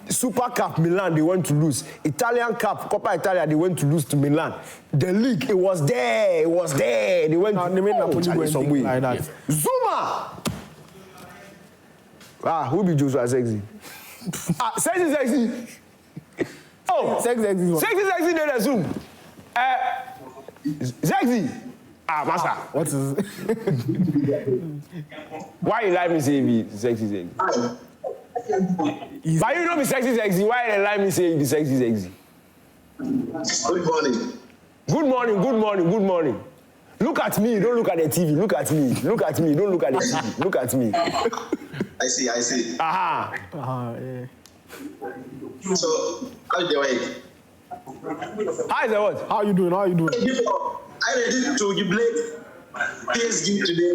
S1: Super Cup, Milan, they went to lose. Italian Cup, Coppa Italia, they went to lose to Milan. The league, it was there. They went to Napoli some way. Like that. Yeah. Zuma! Who be Joshua Sexy? Sexy. Oh, Sexy, then a Zoom. Sexy. Master.
S2: What is
S1: Why you like me saying be sexy? But you don't be sexy. Why you like me saying be sexy?
S5: Good morning.
S1: Good morning. Look at me, don't look at the TV. Look at me, don't look at the TV. Look at me.
S5: I see.
S1: Yeah.
S5: So, how's the way?
S1: How is the what?
S2: How you doing?
S5: I ready to jubilate PSG today.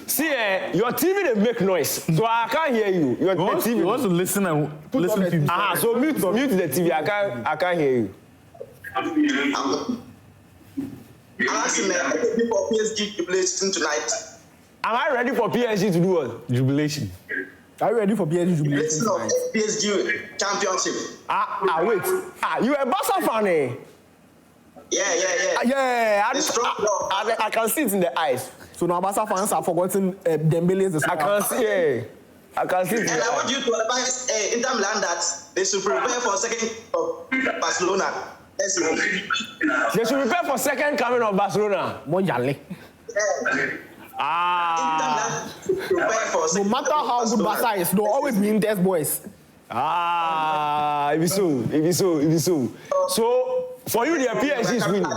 S1: See, your TV they make noise, so I can't hear you. Your TV.
S3: You want to listen and listen to you.
S1: So mute the TV. I can't hear you.
S5: I'm asking ready for PSG jubilation tonight.
S1: Am I ready for PSG to do what?
S3: Jubilation.
S2: Are you ready for PSG jubilation tonight?
S5: PSG championship.
S1: Wait. You a Barca fan, eh?
S5: Yeah.
S1: Yeah. I can see it in the eyes.
S2: So now Barca fans have forgotten Dembele's the
S1: I can see it.
S5: And I want you to advise Inter Milan that they should prepare for second of Barcelona.
S1: They should prepare for second coming of Barcelona.
S2: Monjale. No matter how good Barca is, they'll always be Inter's boys.
S1: It be so. So, for you, the PSG is winning.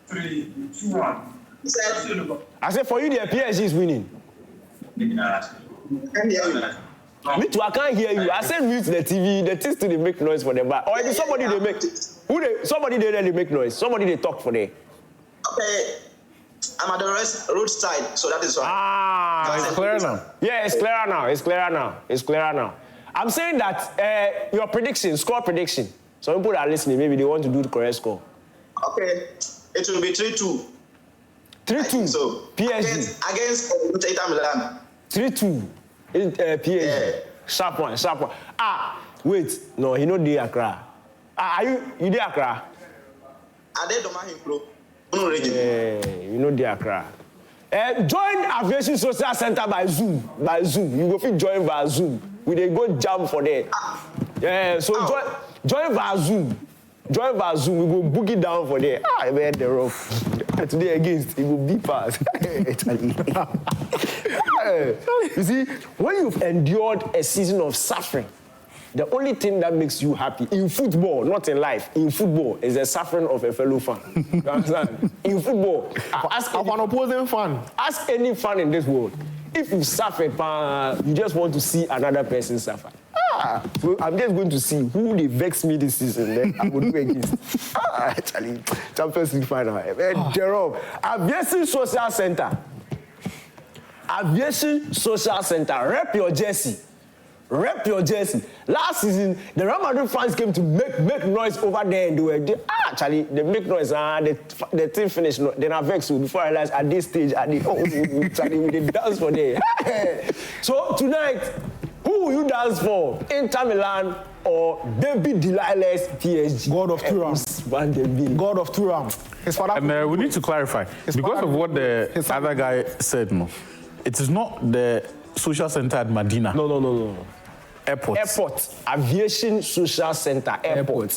S6: 3, 2, 1.
S1: I said, for you, the PSG is winning. Me too, I can't hear you. I said mute the TV, the things to they make noise for them. Or if somebody they make, somebody they make noise, somebody they talk for them.
S5: Okay. I'm at the roadside, so that is why.
S3: It's clear now.
S1: Yeah, it's clearer now. I'm saying that your prediction, score prediction. Some people are listening, maybe they want to do the correct score.
S5: Okay, it will be 3-2.
S1: 3-2.
S5: So
S1: PSG
S5: against Inter Milan.
S1: 3-2. PSG.
S5: Yeah.
S1: Sharp one. Wait, no, he no dey Accra. Are you dey Accra?
S5: Are they Domahin Pro?
S1: You know dey Accra. Join Aviation Social Center by Zoom. You go fit join by Zoom. We dey go jam for there. Join by Zoom. We go boogie down for there. I bet the rough. Today against, it will be pass. You see, when you've endured a season of suffering, the only thing that makes you happy in football, not in life, in football, is the suffering of a fellow fan. You understand? In football, ask
S2: an opposing fan.
S1: Ask any fan in this world. If you suffered, you just want to see another person suffer. So I'm just going to see who they vex me this season. Then I will do against. Actually, Champions League final. Jerome, Aviation Social Center. Rep your jersey. Last season, the Real Madrid fans came to make noise over there, and they make noise. The team finished. Then I vexed before I realized at this stage, Charlie, we did dance for them. So tonight, who will you dance for? Inter Milan or David Delilah's PSG?
S2: God of Turam. His father.
S3: And we need to clarify because of what the other guy said. No, it is not the social center at Medina.
S1: No.
S3: Airport.
S1: Aviation Social Center. Airport.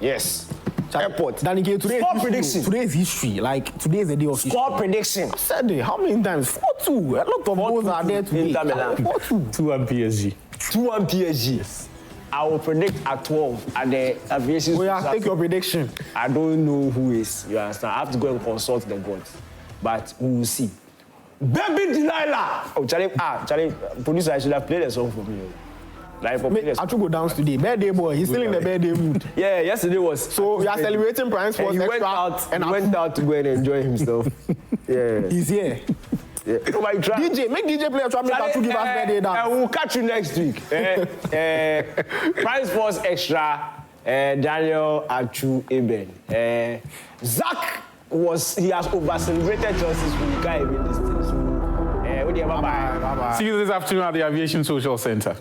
S1: Yes. Airport.
S2: Danny,
S1: score prediction.
S2: Today is history. Like, today is the day of history.
S1: Score prediction.
S2: Saturday, how many times? 4-2. A lot of goals are there today.
S1: 4-2.
S3: 2-1 PSG.
S1: 2-1 PSG. Yes. I will predict at 12 at the aviation.
S2: Oh yeah, take your prediction.
S1: I don't know who is. You understand? I have to go and consult the gods, but we will see. Baby Delilah. Oh, Charlie, producer, I should have played a song for me. Like for
S2: I should go down today. Birthday boy, he's still in the birthday mood.
S1: Yeah, yesterday was.
S2: So we are celebrating Prime Sports
S1: he
S2: Extra.
S1: went out to go and enjoy himself. Yeah.
S2: He's here.
S1: Yeah.
S2: DJ, make DJ play a trap make to give us birthday dance.
S1: We'll catch you next week. Prime Sports Extra, Daniel Achu Eben. Zach he has over-celebrated Chelsea's win. You can't even listen. Bye-bye.
S3: See you this afternoon at the Aviation Social Center.